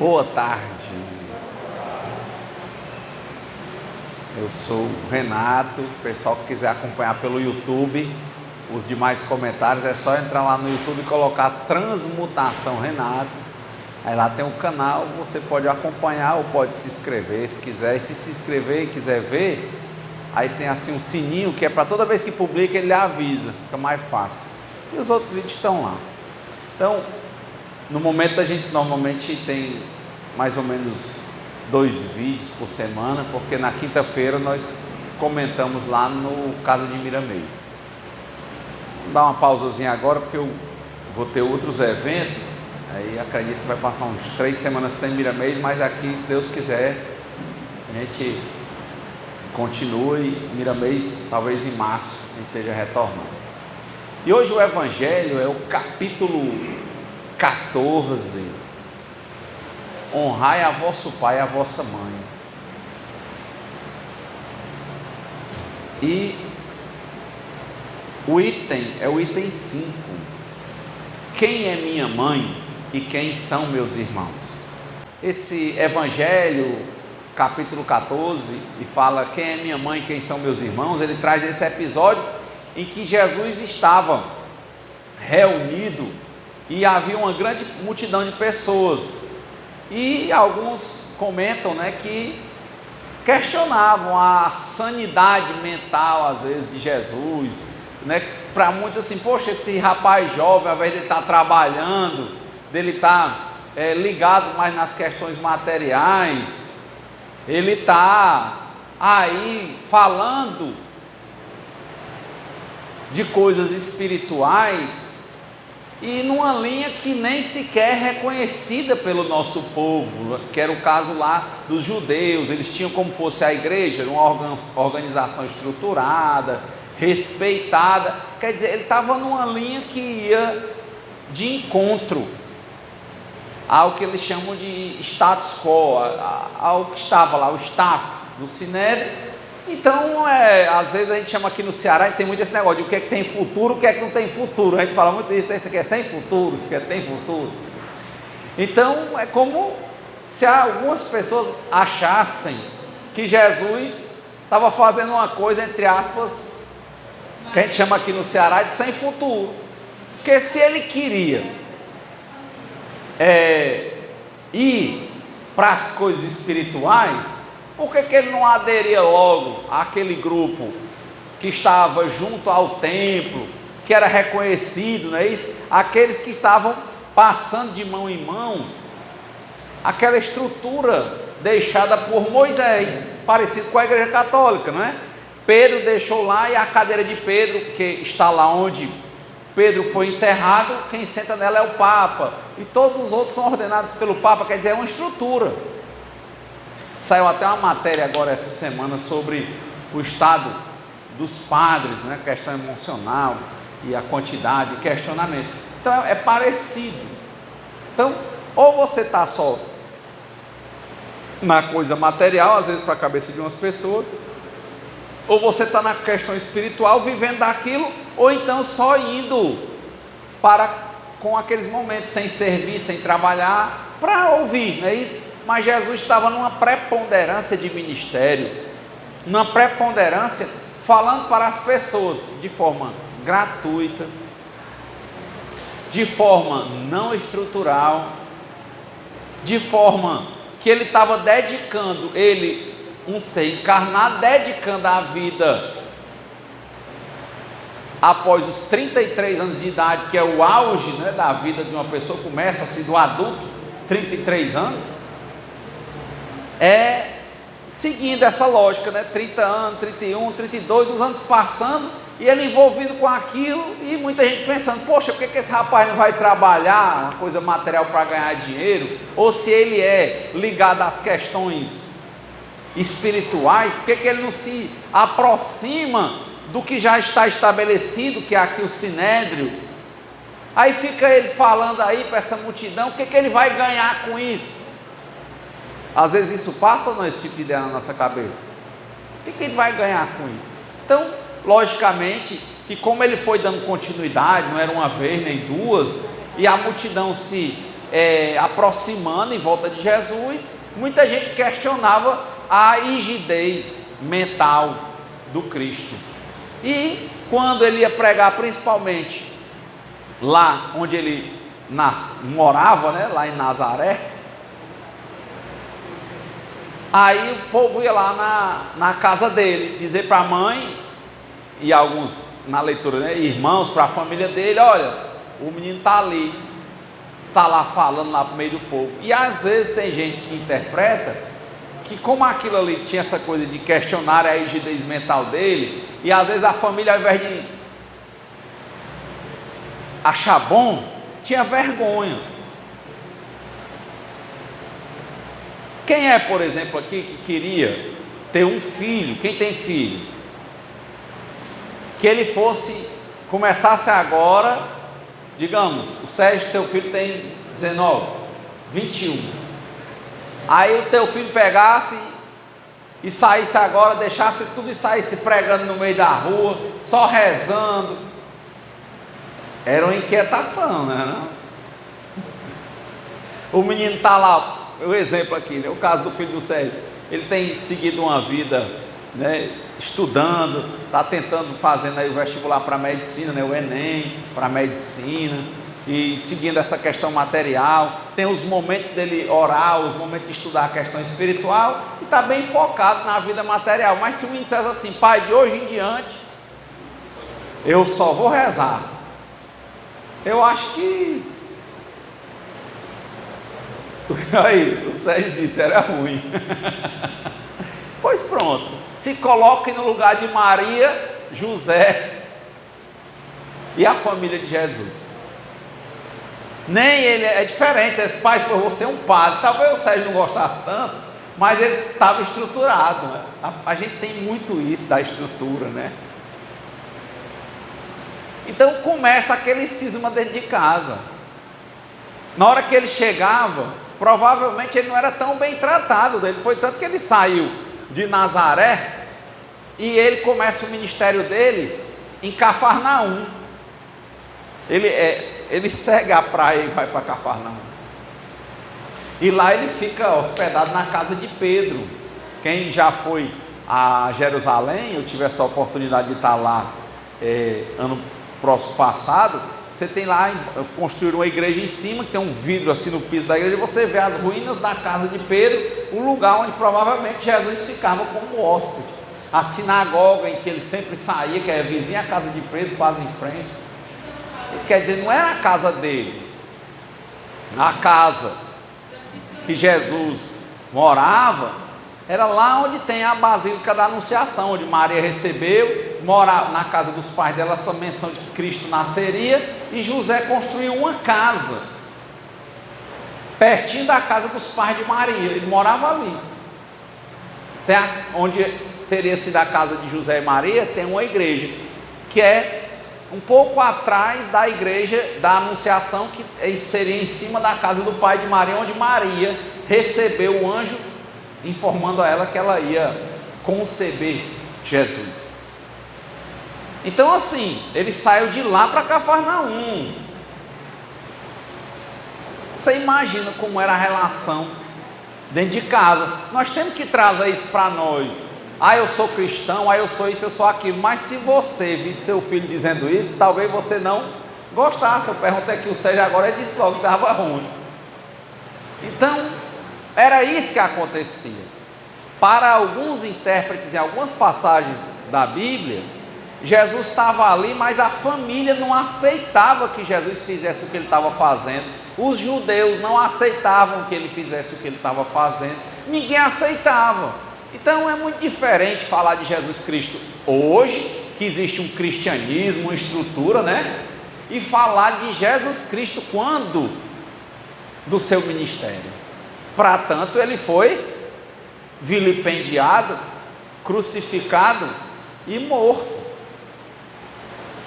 Boa tarde. Eu sou o Renato. O pessoal que quiser acompanhar pelo YouTube, os demais comentários, é só entrar lá no YouTube e colocar Transmutação Renato. Aí lá tem um canal, você pode acompanhar ou pode se inscrever se quiser. E se inscrever e quiser ver, aí tem assim um sininho que é para toda vez que publica ele avisa, fica mais fácil. E os outros vídeos estão lá. Então, no momento a gente normalmente tem mais ou menos 2 vídeos por semana, porque na quinta-feira nós comentamos lá no Casa de Miramês. Vou dar uma pausazinha agora, porque eu vou ter outros eventos, aí acredito que vai passar uns 3 semanas sem Miramês, mas aqui, se Deus quiser, a gente continua e Miramês, talvez em março, a gente esteja retornando. E hoje o Evangelho é o capítulo 14, honrai a vosso pai e a vossa mãe. E o item é o item 5. Quem é minha mãe e quem são meus irmãos? Esse Evangelho, capítulo 14, e fala quem é minha mãe e quem são meus irmãos, ele traz esse episódio em que Jesus estava reunido e havia uma grande multidão de pessoas, e alguns comentam, que questionavam a sanidade mental às vezes de Jesus, para muitos assim, poxa, esse rapaz jovem, ao invés de ele estar trabalhando, dele estar ligado mais nas questões materiais, ele está aí falando de coisas espirituais e numa linha que nem sequer é reconhecida pelo nosso povo, que era o caso lá dos judeus. Eles tinham como fosse a igreja, uma organização estruturada, respeitada. Quer dizer, ele estava numa linha que ia de encontro ao que eles chamam de status quo, ao que estava lá, o staff do Sinédrio. Então, às vezes a gente chama aqui no Ceará, e tem muito esse negócio de o que é que tem futuro, o que é que não tem futuro. A gente fala muito isso, isso aqui é sem futuro, isso aqui é tem futuro. Então, é como se algumas pessoas achassem que Jesus estava fazendo uma coisa, entre aspas, que a gente chama aqui no Ceará de sem futuro. Porque se ele queria ir para as coisas espirituais, por que ele não aderia logo àquele grupo que estava junto ao templo, que era reconhecido, não é isso? Aqueles que estavam passando de mão em mão aquela estrutura deixada por Moisés, parecido com a igreja católica, não é? Pedro deixou lá, e a cadeira de Pedro, que está lá onde Pedro foi enterrado, quem senta nela é o Papa, e todos os outros são ordenados pelo Papa. Quer dizer, é uma estrutura. Saiu até uma matéria agora essa semana sobre o estado dos padres, questão emocional e a quantidade de questionamentos. Então é parecido. Então, ou você está só na coisa material, às vezes para a cabeça de umas pessoas, ou você está na questão espiritual, vivendo daquilo, ou então só indo com aqueles momentos, sem servir, sem trabalhar, para ouvir, não é isso? Mas Jesus estava numa preponderância de ministério, numa preponderância falando para as pessoas de forma gratuita, de forma não estrutural, de forma que ele estava dedicando, ele, um ser encarnado, dedicando a vida após os 33 anos de idade, que é o auge da vida de uma pessoa, começa-se do adulto, 33 anos, seguindo essa lógica, 30 anos, 31, 32, os anos passando, e ele envolvido com aquilo, e muita gente pensando, poxa, por que esse rapaz não vai trabalhar uma coisa material para ganhar dinheiro? Ou se ele é ligado às questões espirituais, por que ele não se aproxima do que já está estabelecido, que é aqui o Sinédrio? Aí fica ele falando aí para essa multidão, o que ele vai ganhar com isso? Às vezes isso passa ou não, esse tipo de ideia na nossa cabeça? O que ele vai ganhar com isso? Então, logicamente, que como ele foi dando continuidade, não era uma vez nem duas, e a multidão se aproximando em volta de Jesus, muita gente questionava a rigidez mental do Cristo. E quando ele ia pregar, principalmente lá onde ele morava, né, lá em Nazaré, aí o povo ia lá na casa dele, dizer para a mãe, e alguns na leitura, né, irmãos, para a família dele: olha, o menino está ali, está lá falando lá para o meio do povo. E às vezes tem gente que interpreta que, como aquilo ali tinha essa coisa de questionar a rigidez mental dele, e às vezes a família, ao invés de achar bom, tinha vergonha. Quem é, por exemplo, aqui que queria ter um filho? Quem tem filho? Que ele começasse agora, digamos, o Sérgio, teu filho tem 19, 21. Aí o teu filho pegasse e saísse agora, deixasse tudo e saísse pregando no meio da rua, só rezando. Era uma inquietação, né? Não? O menino está lá, o exemplo aqui, né? O caso do filho do Sérgio, ele tem seguido uma vida, né, estudando, está tentando, fazendo aí o vestibular para medicina, né, o Enem para medicina, e seguindo essa questão material. Tem os momentos dele orar, os momentos de estudar a questão espiritual, e está bem focado na vida material. Mas se o menino dissesse assim: pai, de hoje em diante eu só vou rezar, eu acho que aí o Sérgio disse, era ruim. Pois pronto, se coloque no lugar de Maria, José e a família de Jesus. Nem ele é diferente. Esse pai, por você é um padre, talvez o Sérgio não gostasse tanto, mas ele estava estruturado, né? A gente tem muito isso da estrutura, né? Então começa aquele cisma dentro de casa. Na hora que ele chegava, provavelmente ele não era tão bem tratado dele. Foi tanto que ele saiu de Nazaré e ele começa o ministério dele em Cafarnaum. Ele segue a praia e vai para Cafarnaum. E lá ele fica hospedado na casa de Pedro. Quem já foi a Jerusalém, eu tive essa oportunidade de estar lá ano próximo passado. Você tem lá, construíram uma igreja em cima, que tem um vidro assim no piso da igreja, você vê as ruínas da casa de Pedro, o lugar onde provavelmente Jesus ficava como hóspede. A sinagoga em que ele sempre saía, que é vizinha à casa de Pedro, quase em frente. Quer dizer, não era a casa dele. A casa que Jesus morava era lá onde tem a Basílica da Anunciação, onde Maria recebeu, mora na casa dos pais dela, essa menção de que Cristo nasceria, e José construiu uma casa pertinho da casa dos pais de Maria. Ele morava ali. Onde teria sido a casa de José e Maria, tem uma igreja que é um pouco atrás da igreja da Anunciação, que seria em cima da casa do pai de Maria, onde Maria recebeu o anjo informando a ela que ela ia conceber Jesus. Então assim, ele saiu de lá para Cafarnaum. Você imagina como era a relação dentro de casa. Nós temos que trazer isso para nós. Eu sou cristão, eu sou isso, eu sou aquilo. Mas se você visse seu filho dizendo isso, talvez você não gostasse. Eu perguntei aqui o Sérgio agora, ele disse logo que estava ruim. Então, era isso que acontecia. Para alguns intérpretes, em algumas passagens da Bíblia, Jesus estava ali, mas a família não aceitava que Jesus fizesse o que ele estava fazendo. Os judeus não aceitavam que ele fizesse o que ele estava fazendo. Ninguém aceitava. Então é muito diferente falar de Jesus Cristo hoje, que existe um cristianismo, uma estrutura, né? E falar de Jesus Cristo quando? Do seu ministério. Para tanto, ele foi vilipendiado, crucificado e morto,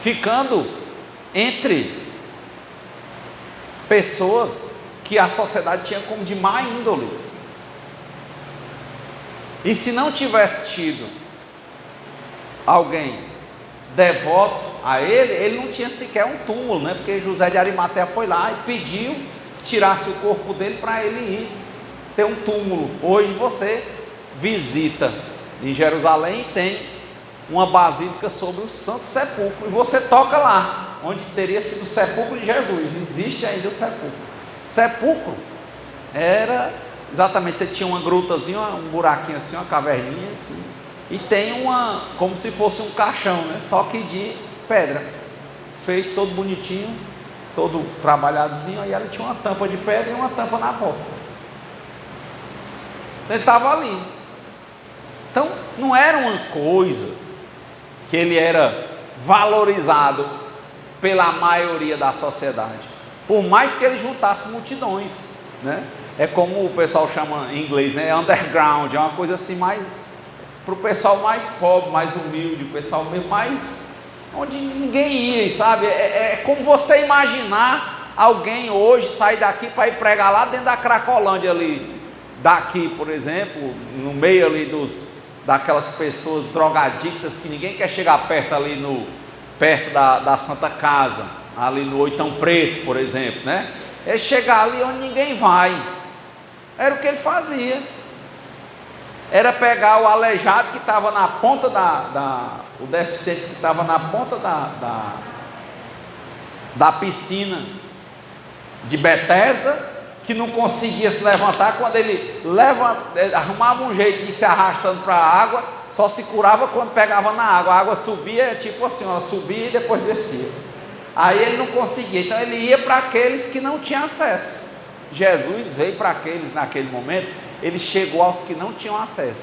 ficando entre pessoas que a sociedade tinha como de má índole. E se não tivesse tido alguém devoto a ele, ele não tinha sequer um túmulo, né? Porque José de Arimateia foi lá e pediu tirasse o corpo dele para ele ir ter um túmulo. Hoje você visita em Jerusalém e tem uma basílica sobre o Santo Sepulcro, e você toca lá, onde teria sido o sepulcro de Jesus. Existe ainda o sepulcro. Sepulcro era exatamente, você tinha uma grutazinha, um buraquinho assim, uma caverninha assim, e tem como se fosse um caixão, né? Só que de pedra, feito todo bonitinho, todo trabalhadozinho. Aí ela tinha uma tampa de pedra e uma tampa na porta. Ele estava ali. Então não era uma coisa que ele era valorizado pela maioria da sociedade, por mais que ele juntasse multidões, né? É como o pessoal chama em inglês, né? Underground, é uma coisa assim mais para o pessoal mais pobre, mais humilde, o pessoal mais onde ninguém ia, sabe? É como você imaginar alguém hoje sair daqui para ir pregar lá dentro da Cracolândia ali, daqui, por exemplo, no meio ali daquelas pessoas drogadictas que ninguém quer chegar perto ali perto da Santa Casa, ali no Oitão Preto, por exemplo, né? É chegar ali onde ninguém vai. Era o que ele fazia. Era pegar o aleijado que estava na ponta o deficiente que estava na ponta da piscina de Betesda, que não conseguia se levantar. Quando ele arrumava um jeito de ir se arrastando para a água, só se curava quando pegava na água. A água subia, tipo assim, ela subia e depois descia. Aí ele não conseguia, então ele ia para aqueles que não tinham acesso. Jesus veio para aqueles naquele momento, ele chegou aos que não tinham acesso.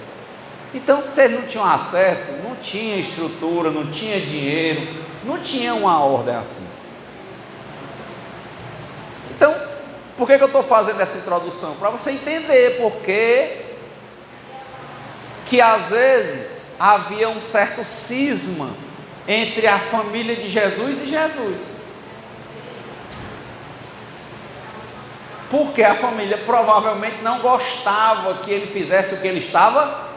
Então, se eles não tinham acesso, não tinha estrutura, não tinha dinheiro, não tinha uma ordem assim. Então, por que eu estou fazendo essa introdução? Para você entender porque que às vezes havia um certo cisma entre a família de Jesus e Jesus. Porque a família provavelmente não gostava que ele fizesse o que ele estava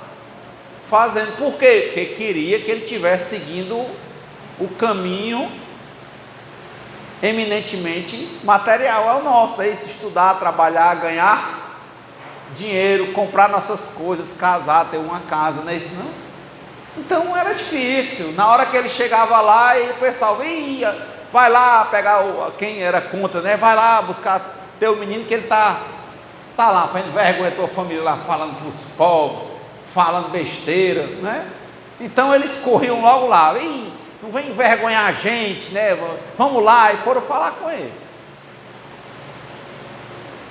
fazendo. Por quê? Porque queria que ele estivesse seguindo o caminho eminentemente material. É o nosso, daí se estudar, trabalhar, ganhar dinheiro, comprar nossas coisas, casar, ter uma casa, não é isso não? Então era difícil. Na hora que ele chegava lá, e o pessoal ia, vai lá pegar quem era contra, né? Vai lá buscar teu menino que ele tá lá fazendo vergonha a tua família lá, falando para os pobres, falando besteira, né? Então eles corriam logo lá. Não vem envergonhar a gente, né? Vamos lá. E foram falar com ele.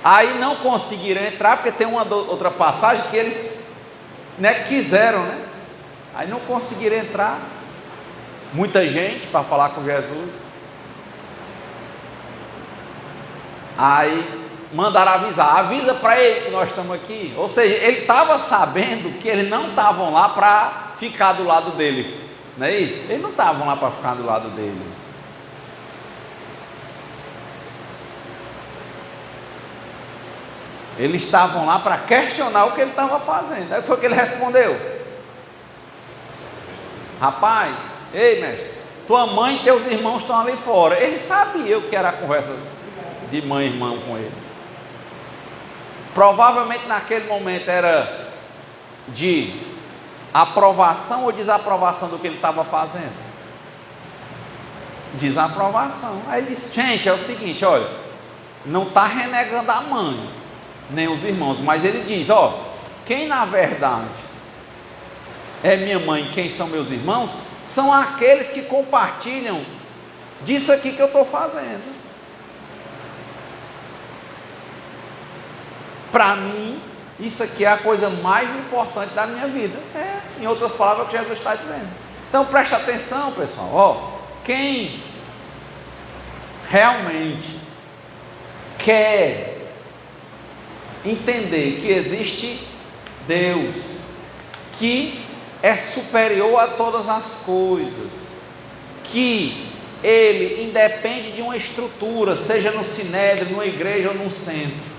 Aí não conseguiram entrar, porque tem uma outra passagem que eles, né, quiseram, né? Aí não conseguiram entrar. Muita gente para falar com Jesus. Aí mandaram avisar, avisa para ele que nós estamos aqui. Ou seja, ele estava sabendo que eles não estavam lá para ficar do lado dele, não é isso? Eles não estavam lá para ficar do lado dele. Eles estavam lá para questionar o que ele estava fazendo. Aí foi que ele respondeu: rapaz, ei mestre, tua mãe e teus irmãos estão ali fora. Ele sabia o que era a conversa de mãe e irmão com ele. Provavelmente naquele momento era de aprovação ou desaprovação do que ele estava fazendo? Desaprovação. Aí ele disse: gente, é o seguinte, olha, não está renegando a mãe, nem os irmãos, mas ele diz: ó, quem na verdade é minha mãe, quem são meus irmãos, são aqueles que compartilham disso aqui que eu estou fazendo. Para mim, isso aqui é a coisa mais importante da minha vida. Em outras palavras, é o que Jesus está dizendo. Então preste atenção, pessoal. Ó, quem realmente quer entender que existe Deus, que é superior a todas as coisas, que Ele independe de uma estrutura, seja no sinédrio, numa igreja ou num centro,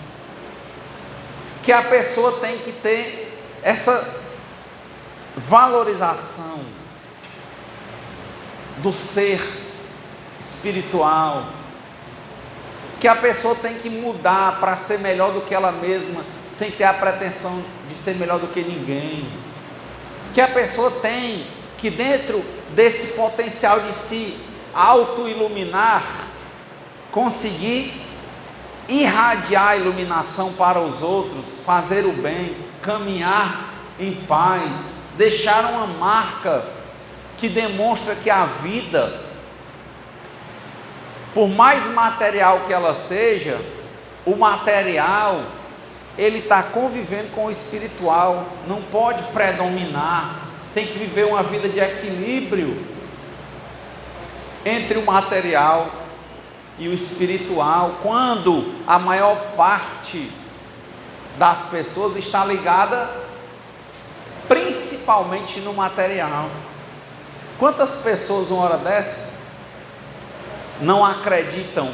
que a pessoa tem que ter essa valorização do ser espiritual, que a pessoa tem que mudar para ser melhor do que ela mesma, sem ter a pretensão de ser melhor do que ninguém, que a pessoa tem que, dentro desse potencial de se auto-iluminar, conseguir irradiar a iluminação para os outros, fazer o bem, caminhar em paz, deixar uma marca que demonstra que a vida, por mais material que ela seja, o material, ele está convivendo com o espiritual, não pode predominar, tem que viver uma vida de equilíbrio entre o material e o espiritual, quando a maior parte das pessoas está ligada principalmente no material. Quantas pessoas uma hora dessa não acreditam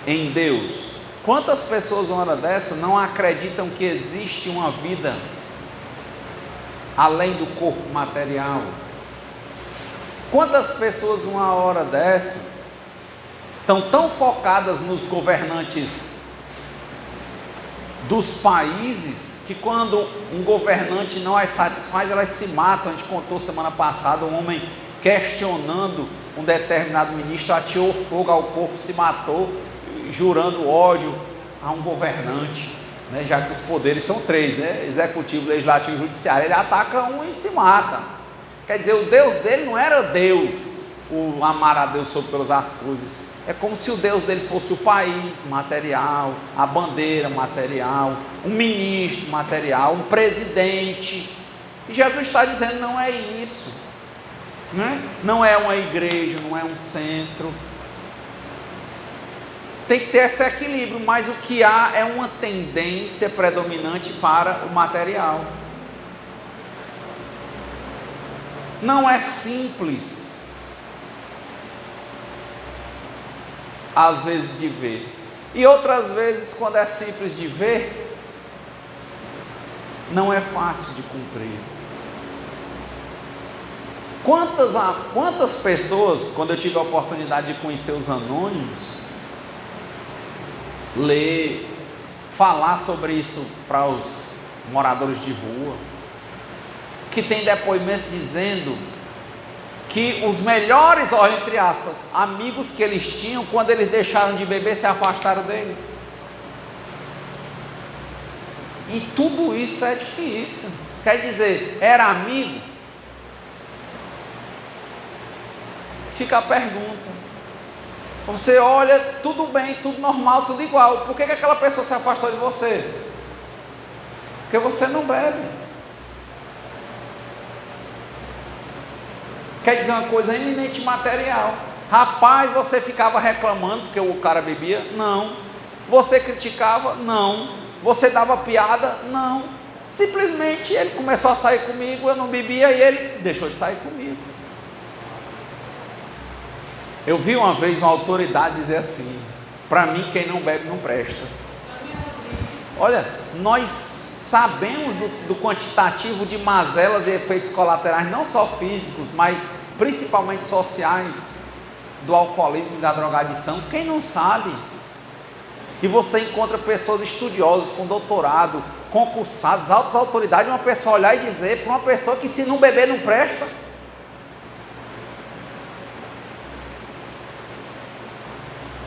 em Deus? Quantas pessoas uma hora dessa não acreditam que existe uma vida além do corpo material? Quantas pessoas uma hora dessa estão tão focadas nos governantes dos países, que quando um governante não as satisfaz, elas se matam? A gente contou semana passada um homem questionando um determinado ministro, atirou fogo ao corpo, se matou, jurando ódio a um governante, né? Já que os poderes são três, né? Executivo, legislativo e judiciário. Ele ataca um e se mata. Quer dizer, o Deus dele não era Deus, o amar a Deus sobre todas as coisas. É como se o Deus dele fosse o país material, a bandeira material, um ministro material, um presidente. E Jesus está dizendo: não é isso, né? Não é uma igreja, não é um centro. Tem que ter esse equilíbrio, mas o que há é uma tendência predominante para o material. Não é simples às vezes de ver, e outras vezes, quando é simples de ver, não é fácil de cumprir. Quantas pessoas, quando eu tive a oportunidade de conhecer os anônimos, ler, falar sobre isso para os moradores de rua, que tem depoimentos dizendo que os melhores, entre aspas, amigos que eles tinham, quando eles deixaram de beber, se afastaram deles. E tudo isso é difícil. Quer dizer, era amigo? Fica a pergunta. Você olha, tudo bem, tudo normal, tudo igual. Por que aquela pessoa se afastou de você? Porque você não bebe. Quer dizer uma coisa eminente material. Rapaz, você ficava reclamando porque o cara bebia? Não. Você criticava? Não. Você dava piada? Não. Simplesmente ele começou a sair comigo, eu não bebia e ele deixou de sair comigo. Eu vi uma vez uma autoridade dizer assim: para mim quem não bebe não presta. Olha, nós sabemos do quantitativo de mazelas e efeitos colaterais, não só físicos, mas principalmente sociais, do alcoolismo e da drogadição. Quem não sabe? E você encontra pessoas estudiosas, com doutorado, concursados, altas autoridades, uma pessoa olhar e dizer para uma pessoa que se não beber não presta.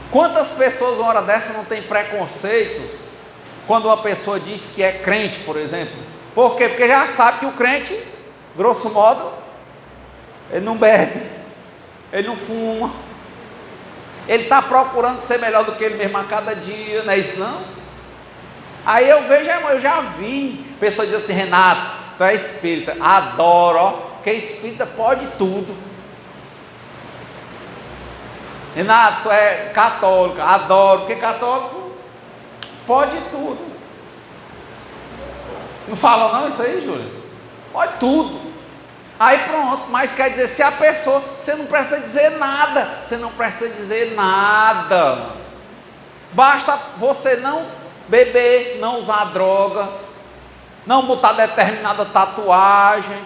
Quantas pessoas uma hora dessa não têm preconceitos quando uma pessoa diz que é crente, por exemplo? Por quê? Porque já sabe que o crente, grosso modo, ele não bebe, ele não fuma, ele está procurando ser melhor do que ele mesmo a cada dia, não é isso não? Aí eu vejo, eu já vi pessoas dizendo assim: Renato, tu é espírita, adoro, ó, porque espírita pode tudo. Renato, tu é católico, adoro, porque católico pode tudo. Não fala não isso aí, Júlia? Pode tudo. Aí pronto, mas quer dizer, se a pessoa, você não precisa dizer nada, você não precisa dizer nada. Basta você não beber, não usar droga, não botar determinada tatuagem,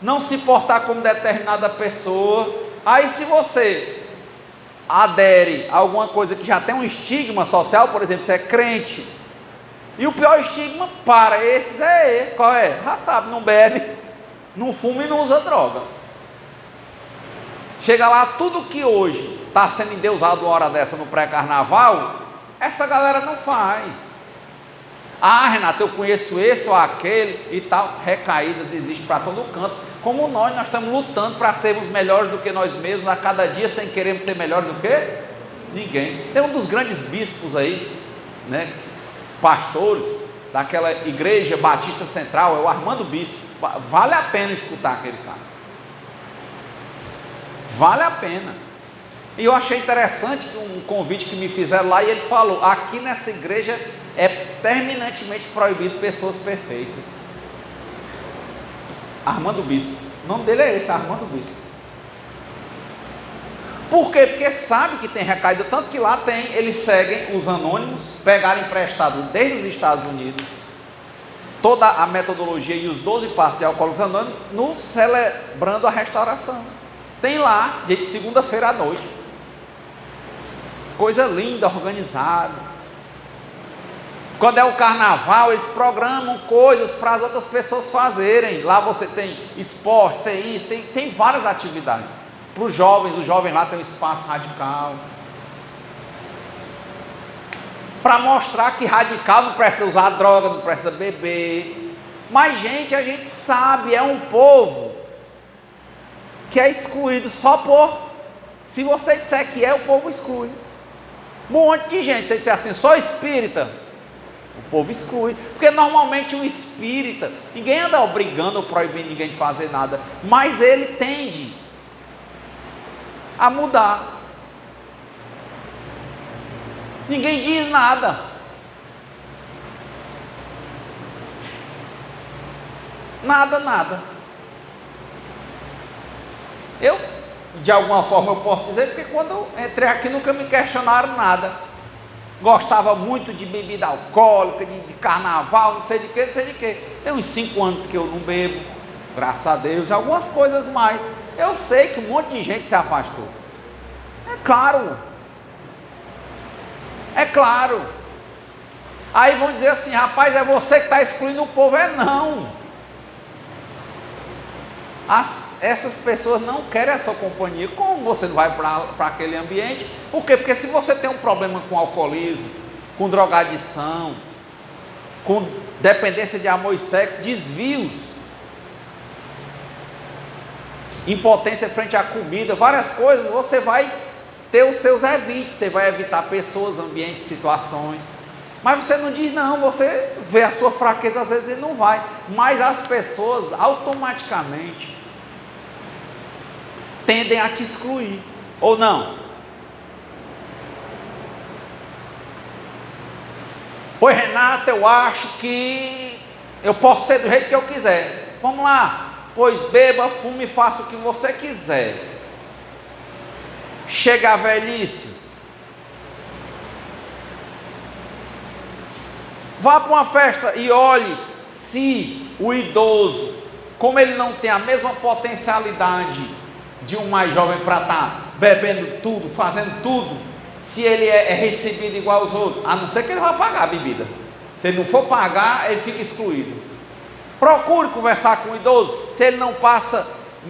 não se portar como determinada pessoa. Aí se você adere a alguma coisa que já tem um estigma social, por exemplo, você é crente, e o pior estigma para esses qual é? Já sabe, não bebe, não fuma e não usa droga. Chega lá, tudo que hoje está sendo endeusado uma hora dessa no pré-carnaval, essa galera não faz. Ah, Renato, eu conheço esse ou aquele e tal. Recaídas existem para todo canto. Como nós estamos lutando para sermos melhores do que nós mesmos a cada dia, sem querermos ser melhores do que ninguém. Tem um dos grandes bispos aí, né, pastores daquela igreja Batista Central, é o Armando Bispo. Vale a pena escutar aquele cara. Vale a pena. E eu achei interessante que um convite que me fizeram lá, e ele falou: aqui nessa igreja é terminantemente proibido pessoas perfeitas. Armando Bispo, o nome dele é esse, Armando Bispo. Por quê? Porque sabe que tem recaída, tanto que lá tem, eles seguem os anônimos, pegaram emprestado desde os Estados Unidos, toda a metodologia e os 12 passos de Alcoólicos Anônimos, no Celebrando a Restauração. Tem lá, dia de segunda-feira à noite. Coisa linda, organizada. Quando é o carnaval, eles programam coisas para as outras pessoas fazerem. Lá você tem esporte, tem isso, tem várias atividades. Para os jovens lá tem um espaço radical. Para mostrar que radical não precisa usar droga, não precisa beber. Mas, gente, a gente sabe, é um povo que é excluído só por... Se você disser que o povo exclui. Um monte de gente, se você disser assim, só espírita, o povo exclui. Porque normalmente o espírita, ninguém anda obrigando ou proibindo ninguém de fazer nada, mas ele tende a mudar. Ninguém diz nada. Nada. Eu, de alguma forma, eu posso dizer, porque quando eu entrei aqui nunca me questionaram nada. Gostava muito de bebida alcoólica, de carnaval, não sei de quê. Tem uns 5 anos que eu não bebo, graças a Deus, algumas coisas mais. Eu sei que um monte de gente se afastou. É claro. Aí vão dizer assim, rapaz, é você que está excluindo o povo. Não. Essas pessoas não querem a sua companhia. Como você não vai para aquele ambiente? Por quê? Porque se você tem um problema com alcoolismo, com drogadição, com dependência de amor e sexo, desvios, impotência frente à comida, várias coisas, você vai ter os seus evites, você vai evitar pessoas, ambientes, situações. Mas você não diz não, você vê a sua fraqueza, às vezes ele não vai. Mas as pessoas automaticamente tendem a te excluir, ou não? Pois, Renato, eu acho que eu posso ser do jeito que eu quiser. Vamos lá, pois beba, fume e faça o que você quiser. Chega a velhice, vá para uma festa e olhe se o idoso, como ele não tem a mesma potencialidade de um mais jovem para estar bebendo tudo, fazendo tudo, se ele é recebido igual aos outros, a não ser que ele vá pagar a bebida. Se ele não for pagar, ele fica excluído. Procure conversar com o idoso, se ele não passa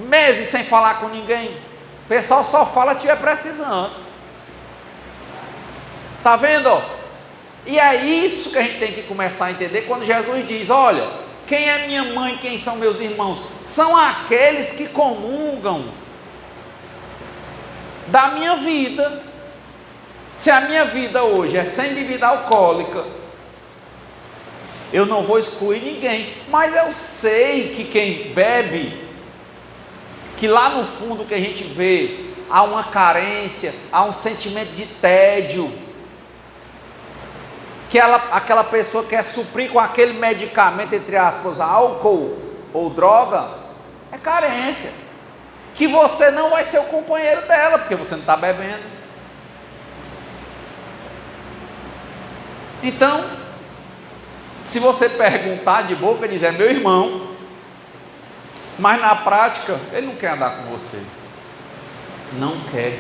meses sem falar com ninguém. O pessoal só fala se estiver precisando. Está vendo? E é isso que a gente tem que começar a entender quando Jesus diz, olha, quem é minha mãe, quem são meus irmãos? São aqueles que comungam da minha vida. Se a minha vida hoje é sem bebida alcoólica, eu não vou excluir ninguém, mas eu sei que quem bebe, que lá no fundo que a gente vê, há uma carência, há um sentimento de tédio, que aquela pessoa quer suprir com aquele medicamento, entre aspas, álcool ou droga, é carência, que você não vai ser o companheiro dela, porque você não está bebendo. Então, se você perguntar de boca, diz, é meu irmão, mas na prática, ele não quer andar com você, não quer.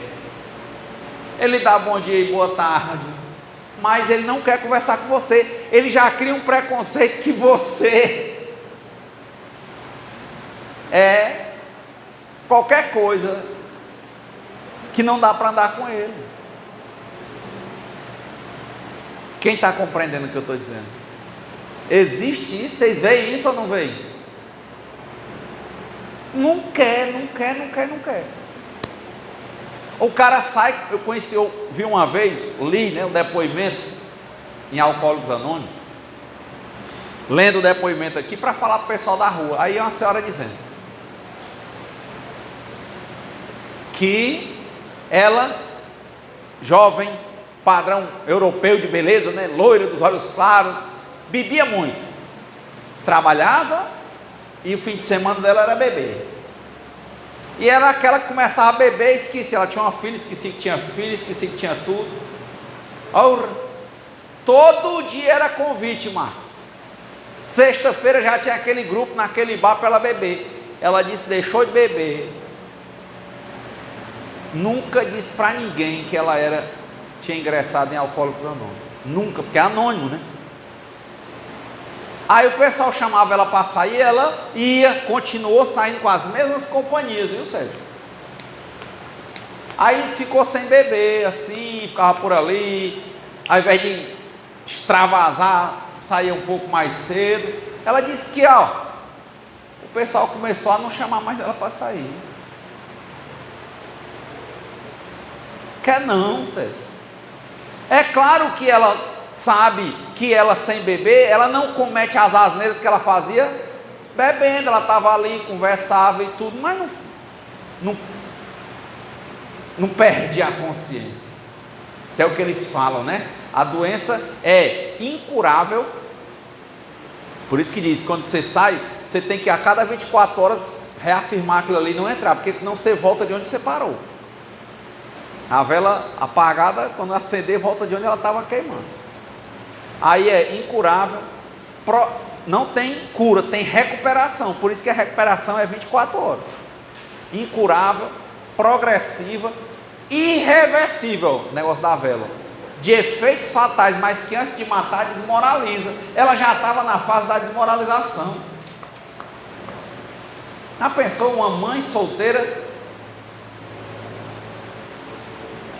ele dá bom dia e boa tarde, mas ele não quer conversar com você. Ele já cria um preconceito que você é qualquer coisa que não dá para andar com ele. Quem está compreendendo o que eu estou dizendo? Existe isso? Vocês veem isso ou não veem? Não quer. O cara sai, eu vi uma vez, li um depoimento em Alcoólicos Anônimos, lendo o depoimento aqui para falar para o pessoal da rua. Aí uma senhora dizendo que ela, jovem, padrão europeu de beleza, loira dos olhos claros, bebia muito, trabalhava e o fim de semana dela era beber. E era aquela que começava a beber e esquecia. Ela tinha uma filha, esquecia que tinha filha, esquecia que tinha tudo. Todo dia era convite, Marcos. Sexta-feira já tinha aquele grupo naquele bar para ela beber. Ela disse, deixou de beber. Nunca disse para ninguém que ela tinha ingressado em Alcoólicos Anônimos. Nunca, porque é anônimo, né? Aí o pessoal chamava ela para sair, ela ia, continuou saindo com as mesmas companhias, viu, Sérgio? Aí ficou sem beber, assim, ficava por ali, ao invés de extravasar, saía um pouco mais cedo. Ela disse que, o pessoal começou a não chamar mais ela para sair. Quer não, Sérgio? É claro que ela sabe que ela sem beber, ela não comete as asneiras que ela fazia bebendo. Ela estava ali, conversava e tudo, mas não perde a consciência. É o que eles falam, né? A doença é incurável. Por isso que diz, quando você sai, você tem que a cada 24 horas reafirmar aquilo ali, não entrar, porque senão você volta de onde você parou. A vela apagada, quando acender, volta de onde ela estava queimando. Aí é incurável, não tem cura, tem recuperação. Por isso que a recuperação é 24 horas. Incurável, progressiva, irreversível, negócio da vela. De efeitos fatais, mas que antes de matar desmoraliza. Ela já estava na fase da desmoralização. Já pensou uma mãe solteira,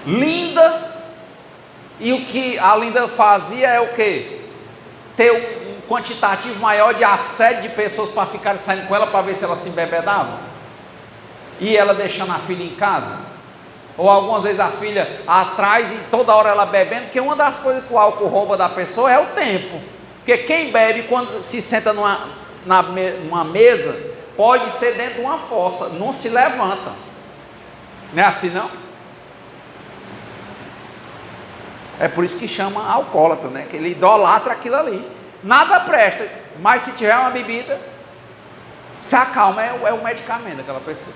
linda, e o que a Linda fazia é o quê? Ter um quantitativo maior de assédio de pessoas para ficarem saindo com ela para ver se ela se embebedava? E ela deixando a filha em casa? Ou algumas vezes a filha atrás e toda hora ela bebendo, porque uma das coisas que o álcool rouba da pessoa é o tempo. Porque quem bebe, quando se senta numa mesa, pode ser dentro de uma fossa, não se levanta. Não é assim não? É por isso que chama alcoólatra, né? Que ele idolatra aquilo ali. Nada presta, mas se tiver uma bebida, se acalma, é o medicamento daquela pessoa.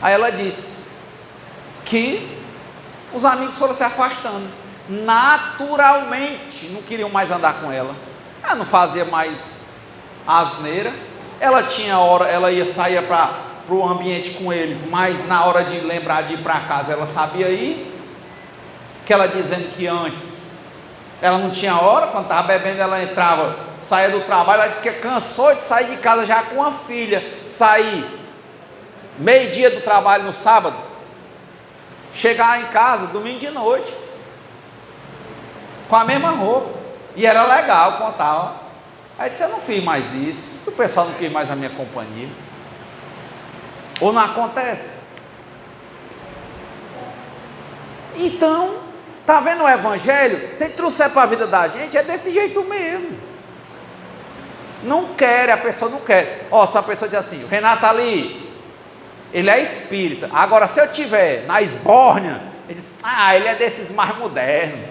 Aí ela disse que os amigos foram se afastando, naturalmente, não queriam mais andar com ela. Ela não fazia mais asneira. Ela tinha hora, ela saía para o ambiente com eles, mas na hora de lembrar de ir para casa, ela sabia ir. Que ela dizendo que antes ela não tinha hora, quando estava bebendo ela entrava, saía do trabalho, ela disse que cansou de sair de casa já com a filha, sair meio-dia do trabalho no sábado, chegar em casa domingo de noite, com a mesma roupa, e era legal, contava. Aí disse, eu não fiz mais isso, o pessoal não quis mais a minha companhia. Ou não acontece? Então, está vendo o evangelho? Se ele trouxer para a vida da gente, é desse jeito mesmo. Não quer, a pessoa não quer. Se a pessoa diz assim, o Renato ali, ele é espírita. Agora, se eu tiver na esbórnia, ele diz, ele é desses mais modernos.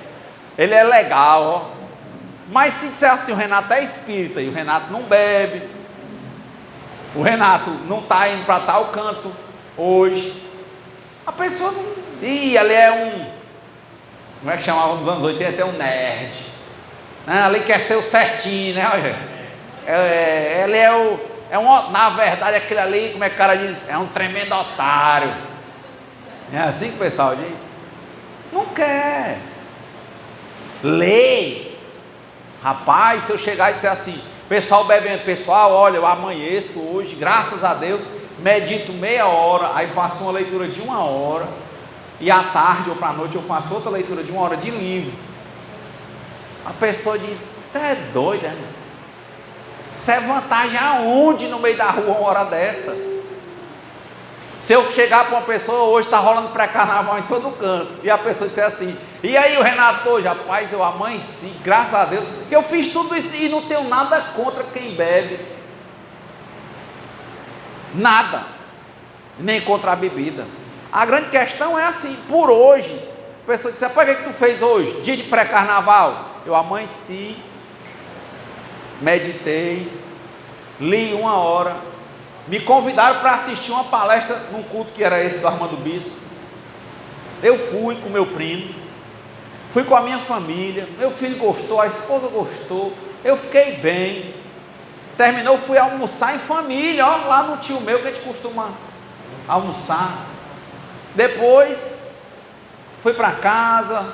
Ele é legal, Mas se disser assim, o Renato é espírita, e o Renato não bebe, o Renato não está indo para tal canto hoje, a pessoa não... ele é como é que chamava nos anos 80? É um nerd, ali quer ser o certinho, né? Ele na verdade aquele ali, como é que o cara diz? É um tremendo otário, É assim que o pessoal diz? Não quer. Lê. Rapaz, se eu chegar e disser assim, pessoal bebendo, pessoal, olha, eu amanheço hoje, graças a Deus, medito meia hora, aí faço uma leitura de 1 hora, e à tarde ou para a noite eu faço outra leitura de 1 hora de livro. A pessoa diz, tu é doida, né? Isso é vantagem aonde no meio da rua 1 hora dessa? Se eu chegar para uma pessoa, hoje está rolando pré-carnaval em todo canto, e a pessoa disser assim, e aí o Renato hoje, rapaz, eu amanheci, graças a Deus, que eu fiz tudo isso e não tenho nada contra quem bebe, nada, nem contra a bebida. A grande questão é assim, por hoje, a pessoa disse, rapaz, o que tu fez hoje, dia de pré-carnaval? Eu amanheci, meditei, li 1 hora, me convidaram para assistir uma palestra num culto que era esse do Armando Bispo. Eu fui com meu primo, fui com a minha família, meu filho gostou, a esposa gostou, eu fiquei bem. Terminou, fui almoçar em família, ó, lá no tio meu que a gente costuma almoçar. Depois fui para casa,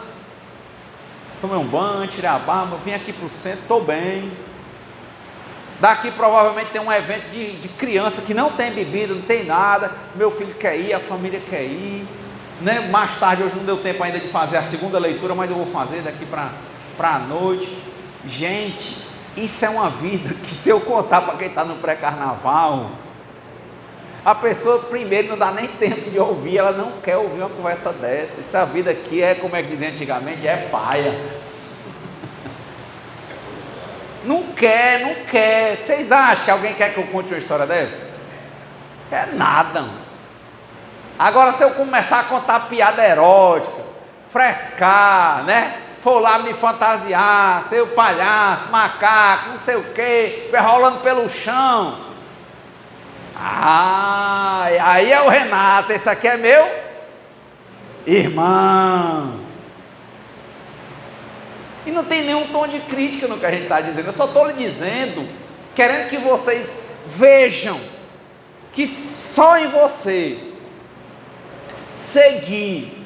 tomei um banho, tirei a barba, vim aqui para o centro, estou bem. Daqui provavelmente tem um evento de criança que não tem bebida, não tem nada, meu filho quer ir, a família quer ir, né? Mais tarde, hoje não deu tempo ainda de fazer a segunda leitura, mas eu vou fazer daqui para a noite. Gente, isso é uma vida que, se eu contar para quem está no pré-carnaval, a pessoa primeiro não dá nem tempo de ouvir, ela não quer ouvir uma conversa dessa. Essa vida aqui é, como é que dizia antigamente, é paia. Não quer, não quer. Vocês acham que alguém quer que eu conte uma história dessa? Quer nada. Agora, se eu começar a contar piada erótica, frescar, né? For lá me fantasiar, ser o palhaço, macaco, não sei o quê, vai rolando pelo chão. Ah, aí é o Renato, esse aqui é meu irmão. E não tem nenhum tom de crítica no que a gente está dizendo, eu só estou lhe dizendo, querendo que vocês vejam que só em você seguir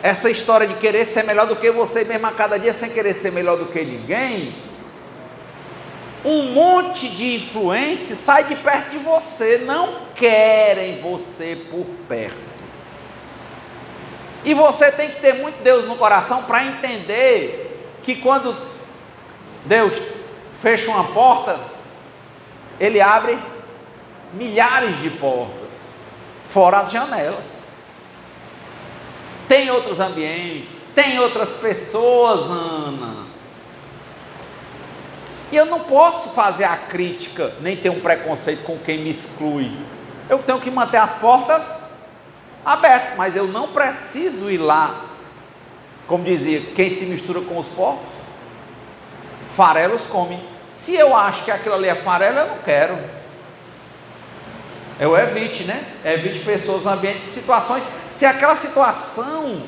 essa história de querer ser melhor do que você mesmo a cada dia, sem querer ser melhor do que ninguém, um monte de influência sai de perto de você, não querem você por perto. E você tem que ter muito Deus no coração para entender que quando Deus fecha uma porta, Ele abre milhares de portas, fora as janelas. Tem outros ambientes, tem outras pessoas, Ana. E eu não posso fazer a crítica, nem ter um preconceito com quem me exclui. Eu tenho que manter as portas abertas, mas eu não preciso ir lá. Como dizia, quem se mistura com os porcos, farelos come. Se eu acho que aquilo ali é farelo, eu não quero. Eu evite, né? Evite pessoas, ambientes, situações. Se aquela situação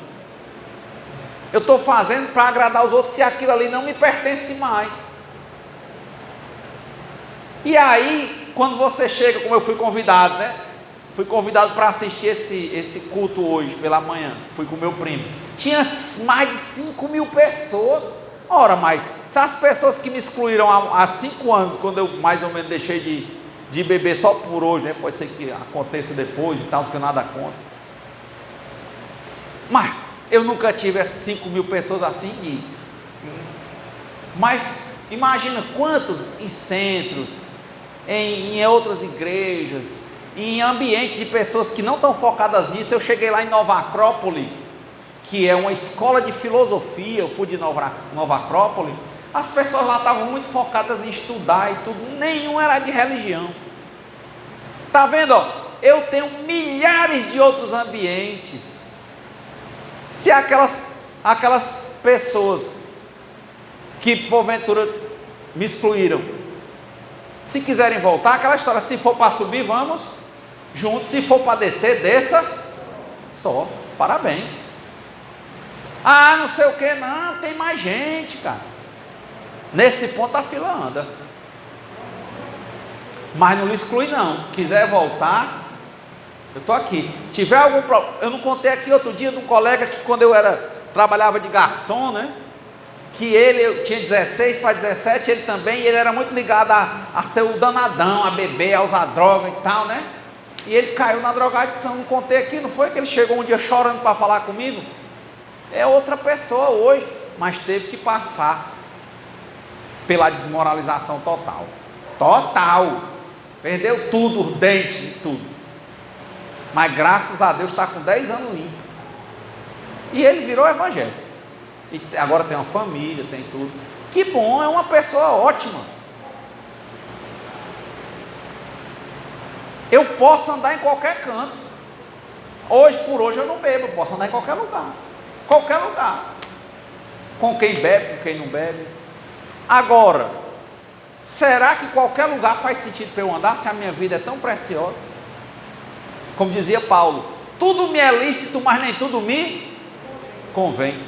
eu estou fazendo para agradar os outros, se aquilo ali não me pertence mais. E aí, quando você chega, como eu fui convidado, né? Fui convidado para assistir esse culto hoje, pela manhã. Fui com meu primo. Tinha mais de 5.000 pessoas. Ora, mas se as pessoas que me excluíram há 5 anos, quando eu mais ou menos deixei de beber só por hoje, né? Pode ser que aconteça depois e tal, não tenho nada contra. Mas eu nunca tive essas 5.000 pessoas assim. Mas imagina quantos em centros, em outras igrejas, em ambientes de pessoas que não estão focadas nisso. Eu cheguei lá em Nova Acrópole, que é uma escola de filosofia. Eu fui de Nova Acrópole. As pessoas lá estavam muito focadas em estudar e tudo, nenhum era de religião. Está vendo? Ó, eu tenho milhares de outros ambientes. Se aquelas pessoas que porventura me excluíram, se quiserem voltar, aquela história, se for para subir, vamos juntos, se for para descer, desça só, parabéns. Ah, não sei o que, não, tem mais gente, cara. Nesse ponto a fila anda. Mas não lhe exclui não, quiser voltar, Eu estou aqui. Se tiver algum problema, eu não contei aqui outro dia de um colega que quando eu trabalhava de garçom, né? Que eu tinha 16 para 17, ele também, e ele era muito ligado a ser o danadão, a beber, a usar droga e tal, né? E ele caiu na drogadição, não contei aqui, não foi que ele chegou um dia chorando para falar comigo? É outra pessoa hoje, mas teve que passar pela desmoralização total. Total. Perdeu tudo, os dentes e tudo. Mas graças a Deus está com 10 anos limpo. E ele virou evangélico. E agora tem uma família, tem tudo. Que bom, é uma pessoa ótima. Eu posso andar em qualquer canto. Hoje por hoje eu não bebo, eu posso andar em qualquer lugar. Qualquer lugar. Com quem bebe, com quem não bebe. Agora, será que qualquer lugar faz sentido para eu andar se a minha vida é tão preciosa? Como dizia Paulo, tudo me é lícito, mas nem tudo me convém.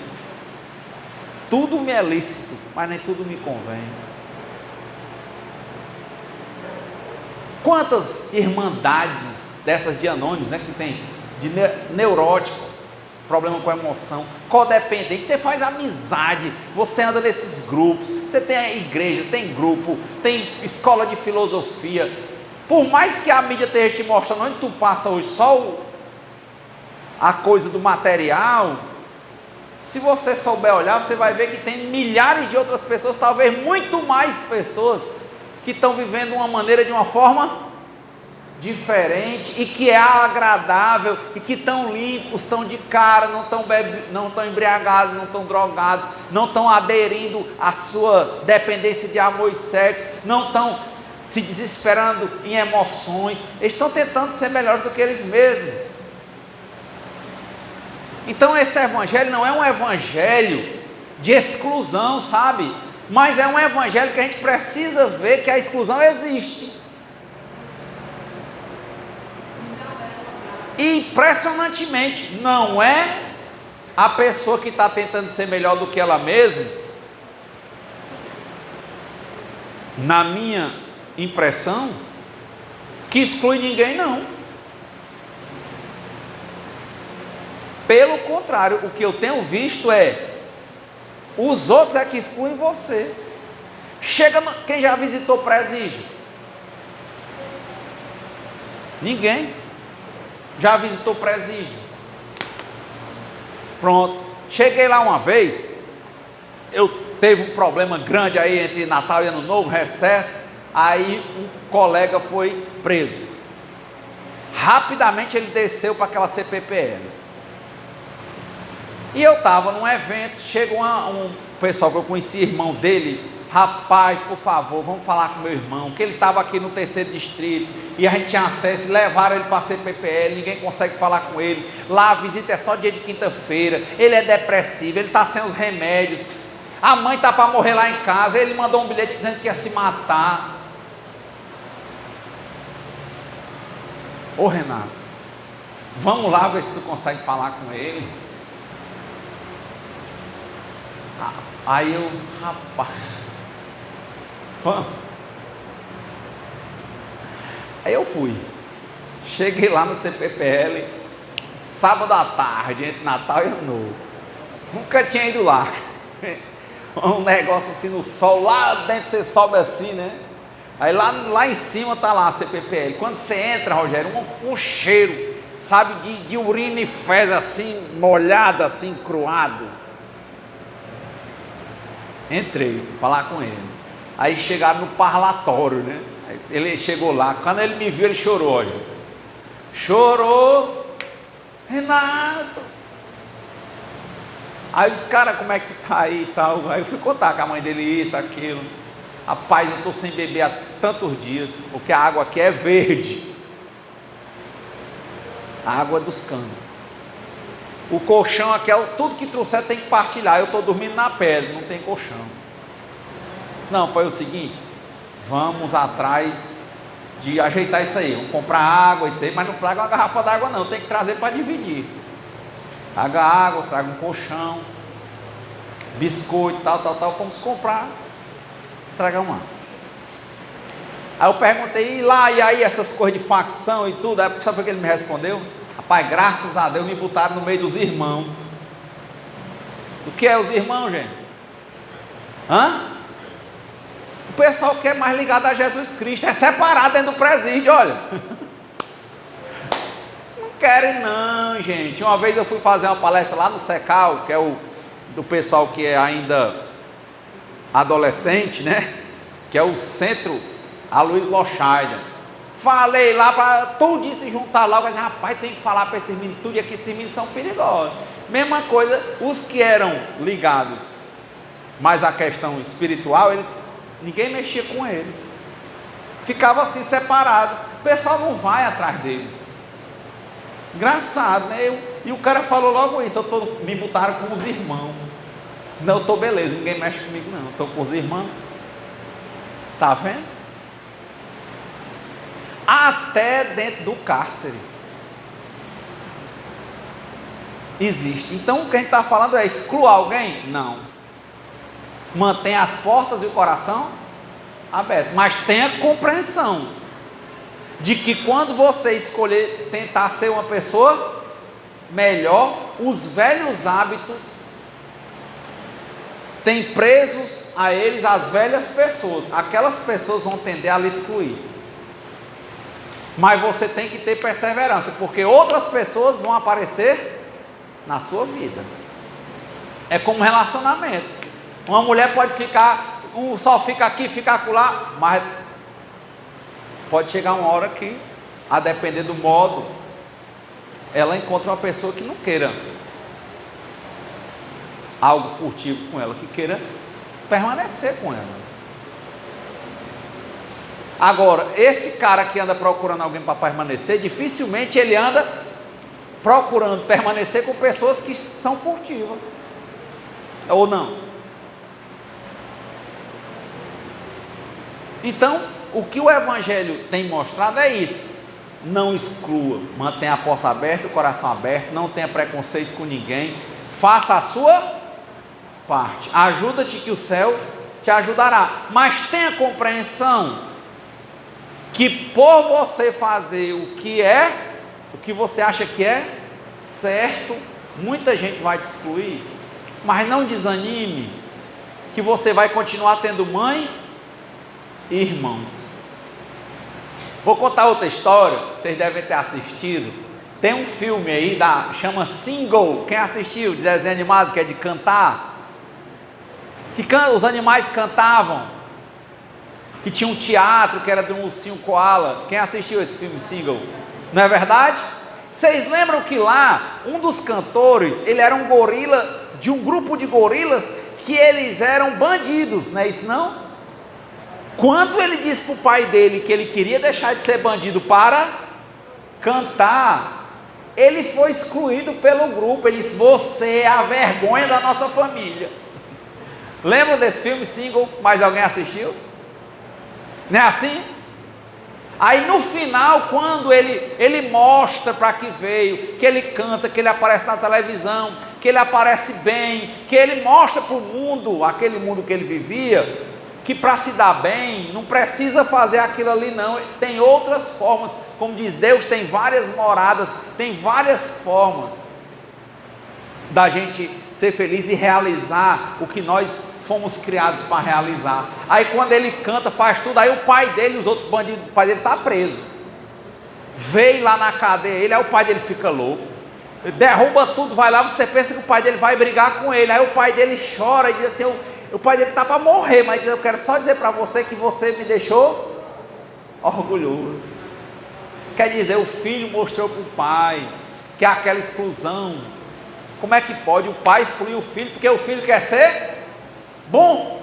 Tudo me é lícito, mas nem tudo me convém. Quantas irmandades dessas de anônimos, né, que tem de neurótico, problema com emoção, codependente, você faz amizade, você anda nesses grupos, você tem a igreja, tem grupo, tem escola de filosofia. Por mais que a mídia esteja te mostrando onde tu passa hoje só a coisa do material, se você souber olhar, você vai ver que tem milhares de outras pessoas, talvez muito mais pessoas, que estão vivendo uma maneira de uma forma diferente e que é agradável e que estão limpos, estão de cara, não estão embriagados, não estão drogados, não estão aderindo à sua dependência de amor e sexo, não estão se desesperando em emoções, eles estão tentando ser melhores do que eles mesmos. Então esse evangelho não é um evangelho de exclusão, sabe? Mas é um evangelho que a gente precisa ver que a exclusão existe. E impressionantemente, não é a pessoa que está tentando ser melhor do que ela mesma, na minha impressão, que exclui ninguém, não. Pelo contrário, o que eu tenho visto é os outros é que excluem você. Quem já visitou presídio? Ninguém. Já visitou presídio? Pronto. Cheguei lá uma vez, eu teve um problema grande aí entre Natal e Ano Novo, recesso, aí um colega foi preso. Rapidamente ele desceu para aquela CPPL. E eu estava num evento, chegou um pessoal que eu conhecia, irmão dele, rapaz, por favor, vamos falar com meu irmão, que ele estava aqui no 3º distrito, e a gente tinha acesso, levaram ele para a CPPL, ninguém consegue falar com ele, lá a visita é só dia de quinta-feira, ele é depressivo, ele está sem os remédios, a mãe está para morrer lá em casa, ele mandou um bilhete dizendo que ia se matar. Ô Renato, vamos lá ver se tu consegue falar com ele. Aí eu, rapaz, vamos. Aí eu fui, cheguei lá no CPPL, sábado à tarde, entre Natal e Ano Novo, nunca tinha ido lá, um negócio assim no sol, lá dentro você sobe assim, né, aí lá em cima tá lá a CPPL, quando você entra, Rogério, um cheiro, sabe, de urina e fezes assim, molhado assim, cruado. Entrei, falar com ele. Aí chegaram no parlatório, né? Ele chegou lá, quando ele me viu, ele chorou, olha. Chorou, Renato. Aí eu disse, cara, como é que tu tá aí e tal? Aí eu fui contar com a mãe dele isso, aquilo. Rapaz, eu estou sem beber há tantos dias, porque a água aqui é verde. A água dos canos. O colchão aqui, tudo que trouxer tem que partilhar. Eu estou dormindo na pedra, não tem colchão. Não, foi o seguinte, vamos atrás de ajeitar isso aí. Vamos comprar água, isso aí, mas não traga uma garrafa d'água não, tem que trazer para dividir. Traga água, traga um colchão, biscoito, tal. Fomos comprar, traga uma. Aí eu perguntei, e aí essas coisas de facção e tudo? Aí sabe o que ele me respondeu? Rapaz, graças a Deus me botaram no meio dos irmãos. O que é os irmãos, gente? O pessoal que é mais ligado a Jesus Cristo, é separado dentro do presídio, olha. Não querem não, gente. Uma vez eu fui fazer uma palestra lá no Secal, que é o do pessoal que é ainda adolescente, né? Que é o centro Aloysio Lochaida. Falei lá para tudo se juntar lá, mas rapaz, tem que falar para esses meninos tudo, e aqui esses meninos são perigosos. Mesma coisa, os que eram ligados mais à questão espiritual, ninguém mexia com eles. Ficava assim separado. O pessoal não vai atrás deles. Engraçado, né? E o cara falou logo isso, me botaram com os irmãos. Não, eu estou beleza, ninguém mexe comigo não, estou com os irmãos. Está vendo? Até dentro do cárcere existe. Então o que a gente está falando é excluir alguém? Não. Mantenha as portas e o coração aberto, mas tenha compreensão de que quando você escolher tentar ser uma pessoa melhor, os velhos hábitos têm presos a eles as velhas pessoas. Aquelas pessoas vão tender a lhe excluir. Mas você tem que ter perseverança, porque outras pessoas vão aparecer na sua vida. É como um relacionamento. Uma mulher pode ficar, só fica aqui, fica acolá, mas pode chegar uma hora que, a depender do modo, ela encontra uma pessoa que não queira algo furtivo com ela, que queira permanecer com ela. Agora, esse cara que anda procurando alguém para permanecer, dificilmente ele anda procurando permanecer com pessoas que são furtivas, ou não? Então, o que o Evangelho tem mostrado é isso: não exclua, mantenha a porta aberta, o coração aberto, não tenha preconceito com ninguém, faça a sua parte, ajuda-te que o céu te ajudará, mas tenha compreensão que por você fazer o que você acha que é certo, muita gente vai te excluir, mas não desanime, que você vai continuar tendo mãe e irmãos. Vou contar outra história, vocês devem ter assistido. Tem um filme aí, chama Single. Quem assistiu? De desenho animado, que é de cantar, os animais cantavam, que tinha um teatro que era de um ursinho koala. Quem assistiu esse filme Single? Não é verdade? Vocês lembram que lá, um dos cantores, ele era um gorila, de um grupo de gorilas, que eles eram bandidos, não é isso não? Quando ele disse para o pai dele que ele queria deixar de ser bandido para cantar, ele foi excluído pelo grupo. Ele disse: você é a vergonha da nossa família. Lembram desse filme Single? Mais alguém assistiu? Não é assim? Aí no final, quando ele mostra para que veio, que ele canta, que ele aparece na televisão, que ele aparece bem, que ele mostra para o mundo, aquele mundo que ele vivia, que para se dar bem, não precisa fazer aquilo ali não, tem outras formas. Como diz Deus, tem várias moradas, tem várias formas da gente ser feliz e realizar o que nós fomos criados para realizar. Aí quando ele canta, faz tudo, aí o pai dele, os outros bandidos, o pai dele está preso, veio lá na cadeia, aí o pai dele fica louco, derruba tudo, vai lá, você pensa que o pai dele vai brigar com ele, aí o pai dele chora e diz assim, o pai dele está para morrer, mas diz: eu quero só dizer para você que você me deixou orgulhoso. Quer dizer, o filho mostrou para o pai que é aquela exclusão. Como é que pode o pai excluir o filho porque o filho quer ser bom?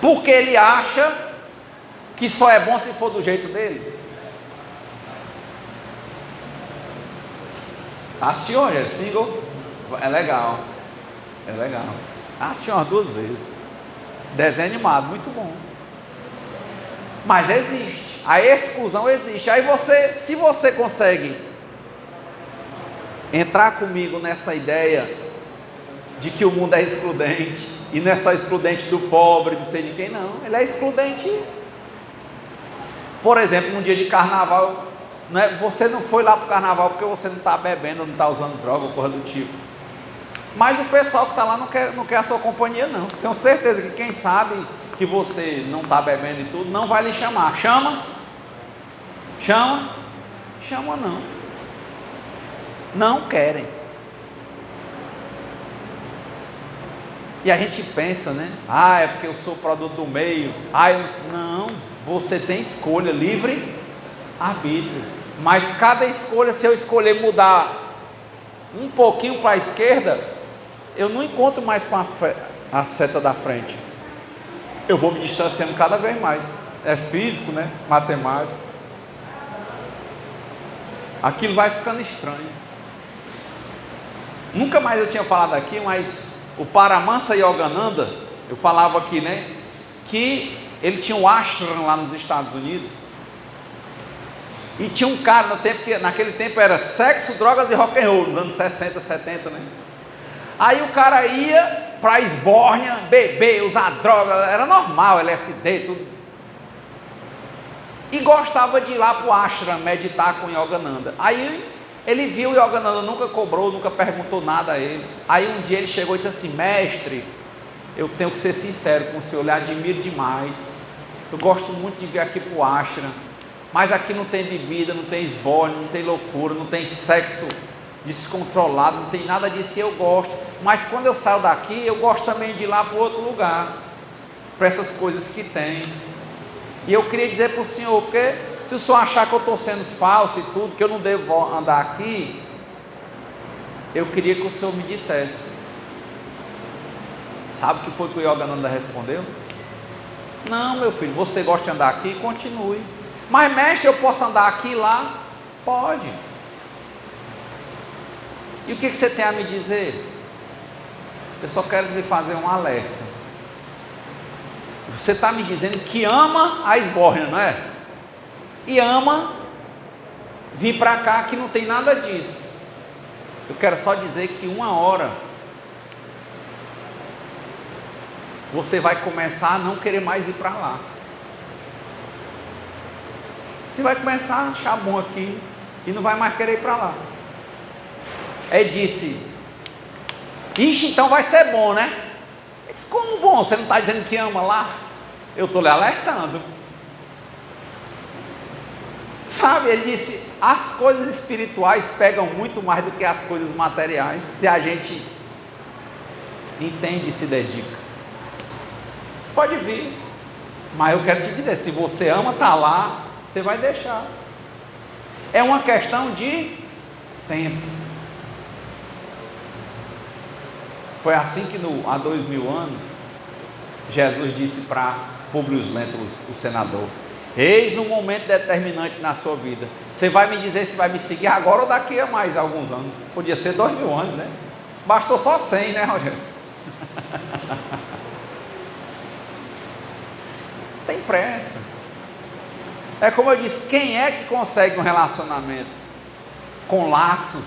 Porque ele acha que só é bom se for do jeito dele. Assistiu hoje? Single? É legal. É legal. Assisti umas 2 vezes. Desenho animado, muito bom. Mas existe. A exclusão existe. Aí se você consegue entrar comigo nessa ideia de que o mundo é excludente, e não é só excludente do pobre, não sei de quem, não, ele é excludente. Por exemplo, num dia de carnaval, você não foi lá para o carnaval porque você não está bebendo, não está usando droga ou coisa do tipo, mas o pessoal que está lá não quer a sua companhia, não. Tenho certeza que quem sabe que você não está bebendo e tudo, não vai lhe chamar. Chama? Não. Não querem. E a gente pensa, né? É porque eu sou produto do meio. Não, você tem escolha, livre arbítrio. Mas cada escolha, se eu escolher mudar um pouquinho para a esquerda, eu não encontro mais com a seta da frente. Eu vou me distanciando cada vez mais. É físico, né? Matemático. Aquilo vai ficando estranho. Nunca mais eu tinha falado aqui, mas o Paramahansa Yogananda, eu falava aqui, né? Que ele tinha um ashram lá nos Estados Unidos. E tinha um cara no tempo que naquele tempo era sexo, drogas e rock and roll, nos anos 60, 70, né? Aí o cara ia para a esbórnia, beber, usar droga, era normal, LSD, tudo. E gostava de ir lá para o ashram meditar com o Yogananda. Aí ele viu o Yogananda, nunca cobrou, nunca perguntou nada a ele. Aí um dia ele chegou e disse assim: mestre, eu tenho que ser sincero com o senhor, eu lhe admiro demais. Eu gosto muito de vir aqui para o ashram, mas aqui não tem bebida, não tem esbórnia, não tem loucura, não tem sexo descontrolado, não tem nada disso, e eu gosto. Mas quando eu saio daqui, eu gosto também de ir lá para outro lugar, para essas coisas que tem. E eu queria dizer para o senhor, porque se o senhor achar que eu estou sendo falso e tudo, que eu não devo andar aqui, eu queria que o senhor me dissesse. Sabe o que foi que o Yogananda respondeu? Não, meu filho, você gosta de andar aqui? Continue. Mas mestre, eu posso andar aqui e lá? Pode. E o que você tem a me dizer? Eu só quero lhe fazer um alerta. Você está me dizendo que ama a esbórnia, não é? E ama vir para cá que não tem nada disso. Eu quero só dizer que uma hora você vai começar a não querer mais ir para lá. Você vai começar a achar bom aqui e não vai mais querer ir para lá. Ele disse: ixi, então vai ser bom, né? Ele disse: como bom? Você não está dizendo que ama lá? Eu estou lhe alertando. Sabe, ele disse: as coisas espirituais pegam muito mais do que as coisas materiais, se a gente entende e se dedica. Você pode vir, mas eu quero te dizer, se você ama estar lá, você vai deixar. É uma questão de tempo. Foi assim que há 2000 anos, Jesus disse para Públio Lentulus, o senador: eis um momento determinante na sua vida. Você vai me dizer se vai me seguir agora ou daqui a mais alguns anos. Podia ser 2000 anos, né? Bastou só 100, né, Rogério? Tem pressa. É como eu disse, quem é que consegue um relacionamento com laços,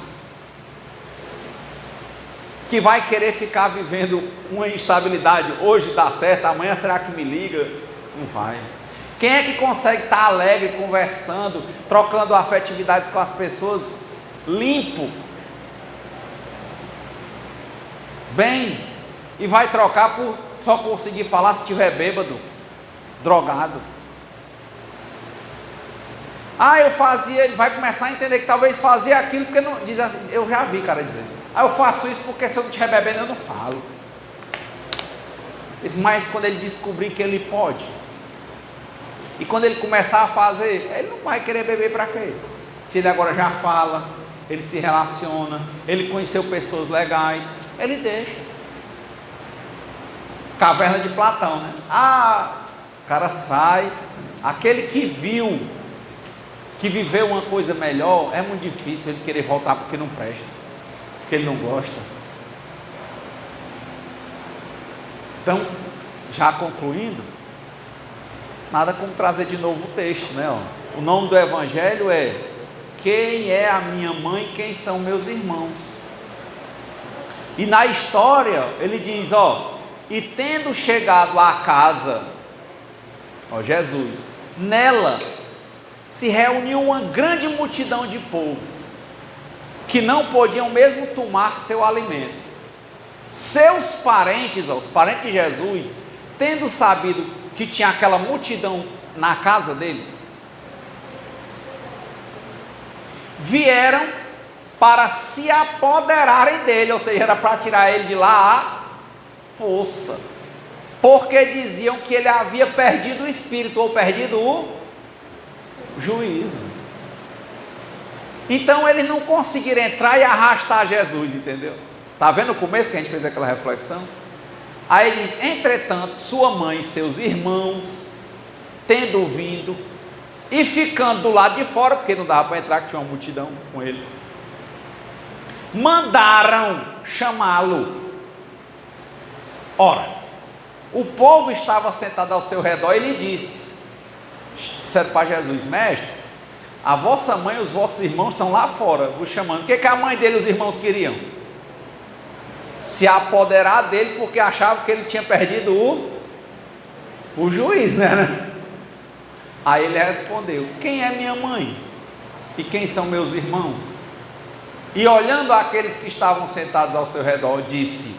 que vai querer ficar vivendo uma instabilidade? Hoje dá certo, amanhã será que me liga? Não vai. Quem é que consegue estar alegre, conversando, trocando afetividades com as pessoas, limpo, bem, e vai trocar só conseguir falar se estiver bêbado, drogado? Eu fazia, ele vai começar a entender que talvez fazia aquilo porque não, diz assim, eu já vi cara dizer, eu faço isso porque se eu não estiver bebendo eu não falo. Mas quando ele descobrir que ele pode, e quando ele começar a fazer, ele não vai querer beber para quê? Se ele agora já fala, ele se relaciona, ele conheceu pessoas legais, ele deixa. Caverna de Platão, né? O cara sai, aquele que viu, que viveu uma coisa melhor, é muito difícil ele querer voltar porque não presta, porque ele não gosta. Então, já concluindo, nada como trazer de novo o texto, né? O nome do evangelho é: quem é a minha mãe, quem são meus irmãos? E na história ele diz, e tendo chegado à casa, Jesus, nela se reuniu uma grande multidão de povo, que não podiam mesmo tomar seu alimento. Seus parentes, os parentes de Jesus, tendo sabido que tinha aquela multidão na casa dele, vieram para se apoderarem dele, ou seja, era para tirar ele de lá à força, porque diziam que ele havia perdido o espírito, ou perdido o juízo. Então eles não conseguiram entrar e arrastar Jesus, entendeu? Está vendo o começo que a gente fez aquela reflexão? Aí ele diz, entretanto, sua mãe e seus irmãos, tendo vindo, e ficando do lado de fora, porque não dava para entrar, que tinha uma multidão com ele, mandaram chamá-lo. Ora, o povo estava sentado ao seu redor, e ele disseram para Jesus, mestre, a vossa mãe e os vossos irmãos estão lá fora, vos chamando. O que a mãe dele e os irmãos queriam? Se apoderar dele, porque achavam que ele tinha perdido o juiz, né? Aí ele respondeu, quem é minha mãe? E quem são meus irmãos? E olhando aqueles que estavam sentados ao seu redor, disse,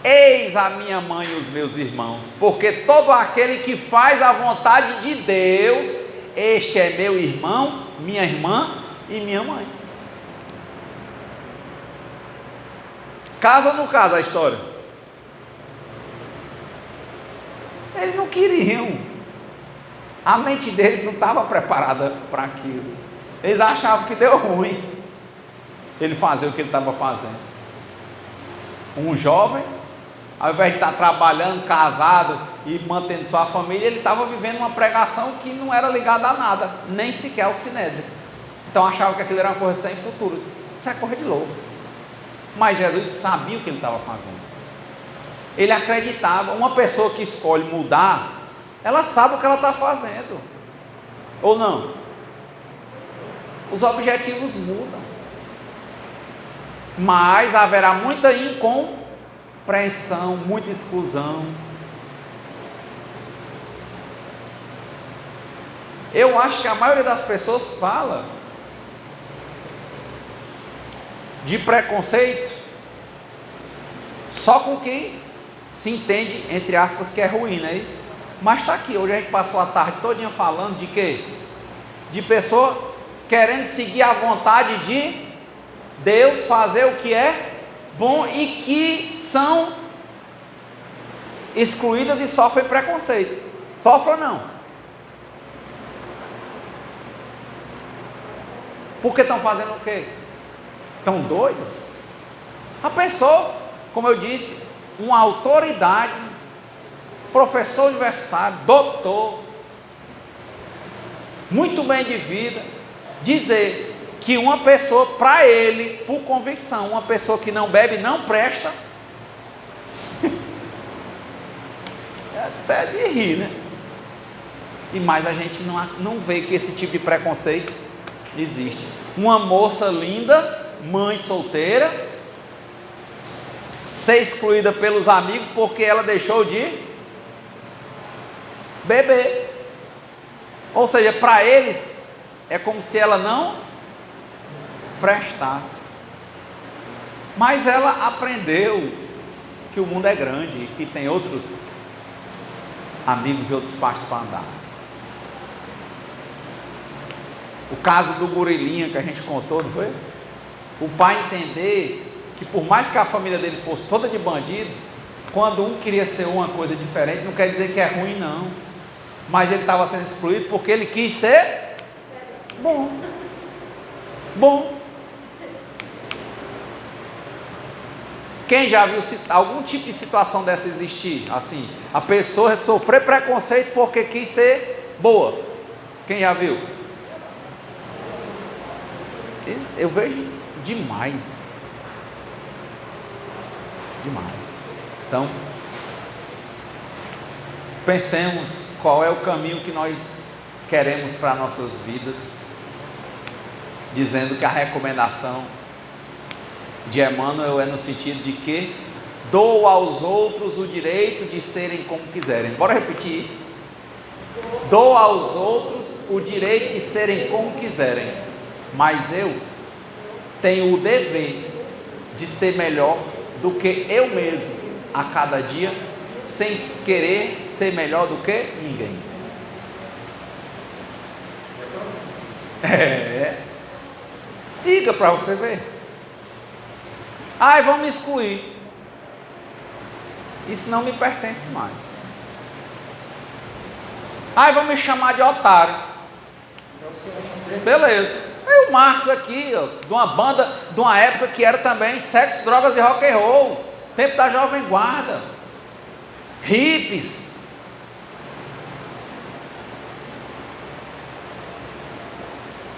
eis a minha mãe e os meus irmãos, porque todo aquele que faz a vontade de Deus, este é meu irmão, minha irmã e minha mãe. Casa ou não casa a história? Eles não queriam. A mente deles não estava preparada para aquilo. Eles achavam que deu ruim ele fazer o que ele estava fazendo. Um jovem, ao invés de estar trabalhando, casado e mantendo sua família, ele estava vivendo uma pregação que não era ligada a nada, nem sequer ao sinédrio. Então achava que aquilo era uma coisa sem futuro. Isso é correr de louco. Mas Jesus sabia o que ele estava fazendo. Ele acreditava. Uma pessoa que escolhe mudar, ela sabe o que ela está fazendo, ou não? Os objetivos mudam, mas haverá muita incompreensão, muita exclusão. Eu acho que a maioria das pessoas fala de preconceito só com quem se entende, entre aspas, que é ruim, não é isso? Mas está aqui, hoje a gente passou a tarde todinha falando de quê? De pessoa querendo seguir a vontade de Deus, fazer o que é bom e que são excluídas e sofrem preconceito. Sofrem ou não? Porque estão fazendo o quê? Estão doidos? A pessoa, como eu disse, uma autoridade, professor universitário, doutor, muito bem de vida, dizer que uma pessoa, para ele, por convicção, uma pessoa que não bebe não presta, é até de rir, né? E mais a gente não vê que esse tipo de preconceito existe. Uma moça linda, mãe solteira, ser excluída pelos amigos porque ela deixou de beber. Ou seja, para eles é como se ela não prestasse. Mas ela aprendeu que o mundo é grande e que tem outros amigos e outros pastos para andar. O caso do gorilinha que a gente contou, não foi? O pai entender que por mais que a família dele fosse toda de bandido, quando um queria ser uma coisa diferente, não quer dizer que é ruim não, mas ele estava sendo excluído porque ele quis ser bom. Quem já viu algum tipo de situação dessa existir? Assim, a pessoa sofrer preconceito porque quis ser boa. Quem já viu? Eu vejo demais. Então, pensemos qual é o caminho que nós queremos para nossas vidas, dizendo que a recomendação de Emmanuel é no sentido de que dou aos outros o direito de serem como quiserem. Bora repetir isso? Dou aos outros o direito de serem como quiserem, mas eu tenho o dever de ser melhor do que eu mesmo a cada dia, sem querer ser melhor do que ninguém. Siga para você ver. Ai, vão me excluir. Isso não me pertence mais. Ai, vão me chamar de otário. Beleza. Aí o Marcos aqui, ó, de uma banda, de uma época que era também sexo, drogas e rock and roll. Tempo da Jovem Guarda. Hippies.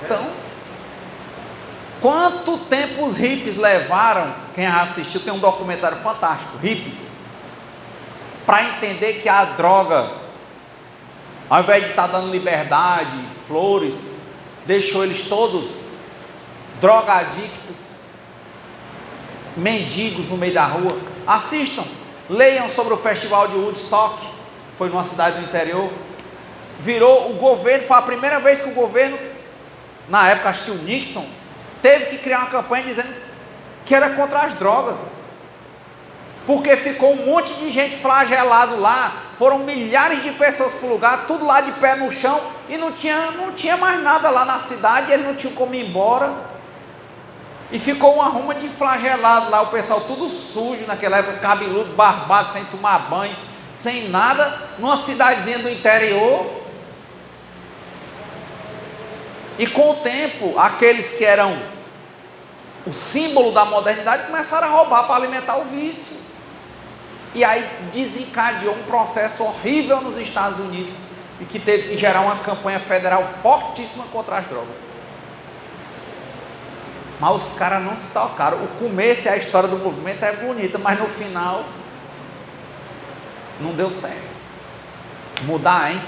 Então, quanto tempo os hippies levaram? Quem assistiu, tem um documentário fantástico, Hippies, para entender que a droga, ao invés de estar dando liberdade, flores, deixou eles todos drogadictos, mendigos no meio da rua. Assistam, leiam sobre o festival de Woodstock, foi numa cidade do interior. Virou o governo, foi a primeira vez que o governo, na época acho que o Nixon, teve que criar uma campanha dizendo que era contra as drogas, porque ficou um monte de gente flagelado lá, foram milhares de pessoas para o lugar, tudo lá de pé no chão, e não tinha mais nada lá na cidade, eles não tinham como ir embora, e ficou uma ruma de flagelado lá, o pessoal tudo sujo naquela época, cabeludo, barbado, sem tomar banho, sem nada, numa cidadezinha do interior. E com o tempo, aqueles que eram o símbolo da modernidade começaram a roubar para alimentar o vício. E aí desencadeou um processo horrível nos Estados Unidos, e que teve que gerar uma campanha federal fortíssima contra as drogas. Mas os caras não se tocaram. O começo e a história do movimento é bonita, mas no final não deu certo. Mudar, hein?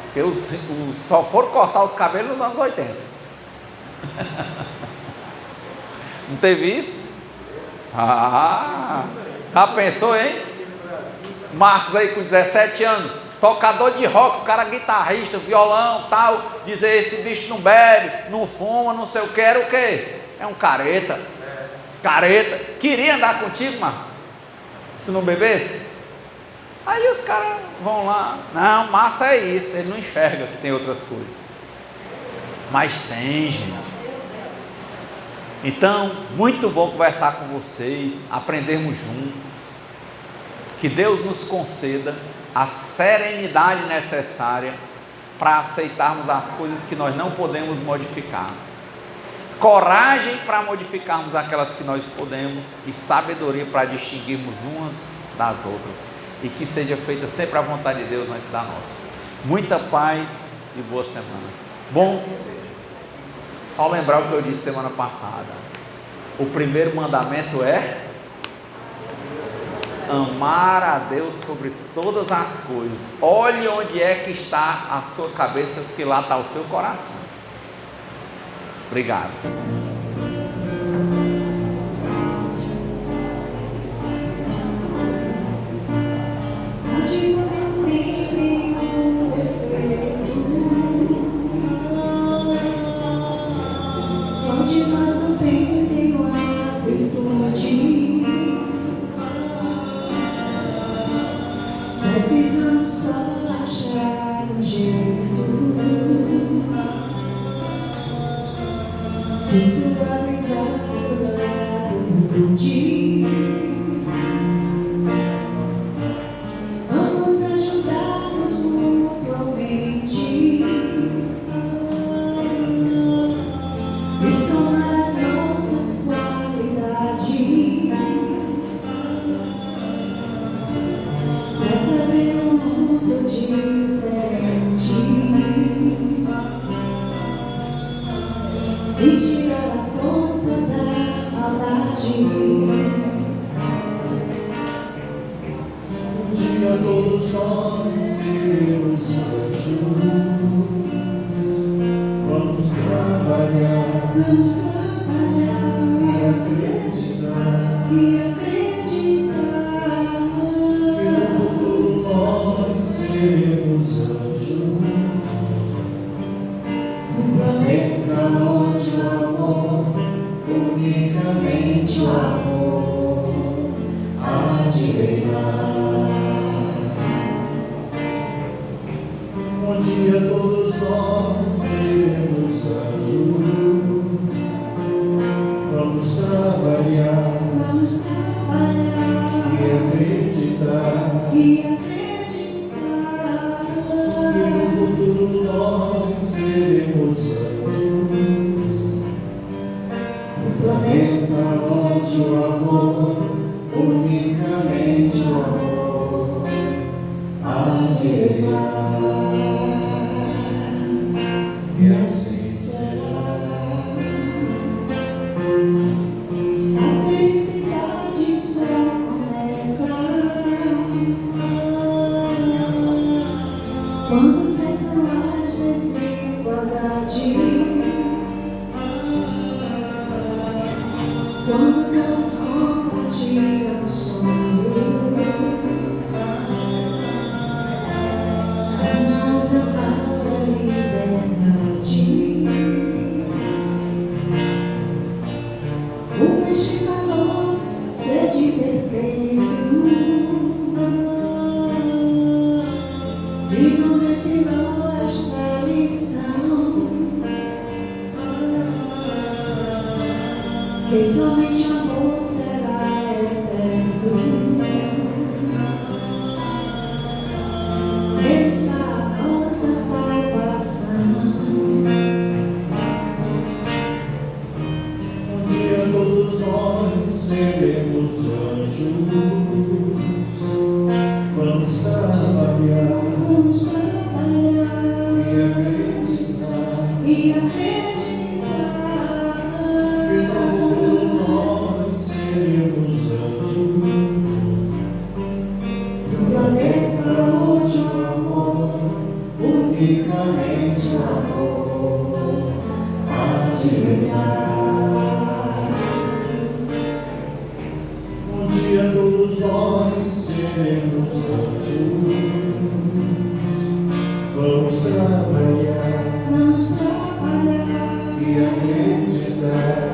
Porque só foram cortar os cabelos nos anos 80. Não teve isso? Já pensou, hein? Marcos aí com 17 anos, tocador de rock, o cara guitarrista, violão, tal, dizer esse bicho não bebe, não fuma, não sei o que, era o quê? É um careta. Careta. Queria andar contigo, Marcos, se não bebesse? Aí os caras vão lá, não, massa é isso, ele não enxerga que tem outras coisas. Mas tem, gente. Então, muito bom conversar com vocês, aprendermos juntos. Que Deus nos conceda a serenidade necessária para aceitarmos as coisas que nós não podemos modificar. Coragem para modificarmos aquelas que nós podemos, e sabedoria para distinguirmos umas das outras. E que seja feita sempre a vontade de Deus antes da nossa. Muita paz e boa semana. Bom, só lembrar o que eu disse semana passada. O primeiro mandamento é amar a Deus sobre todas as coisas. Olhe onde é que está a sua cabeça, porque lá está o seu coração. Obrigado. Precisamos só achar um jeito de suavizar o lado de. Vamos ajudar-nos mutuamente e somar as nossas qualidades. Fazer um mundo diferente e tirar a força da maldade. Um dia todos nós seremos juntos. Vamos trabalhar. unicamente o amor há de reinar. Um dia todos nós seremos anjos, vamos trabalhar e acreditar, e no futuro nós seremos anjos, no planeta onde o amor, unicamente o amor, há de reinar. E assim será. A felicidade só começa quando cessam as desigualdades, quando todos compartilham o sonho, não nos ampara a liberdade. O este valor, sede perfeito, e nos ensinou esta lição, que somente amor será eterno. Ele está a nossa salvação. Um dia todos nós seremos anjos, vamos trabalhar e acreditar, e todos nós seremos anjos, no planeta onde o amor, unicamente o amor, há de reinar. Um dia todos nós seremos anjos, vamos trabalhar e acreditar.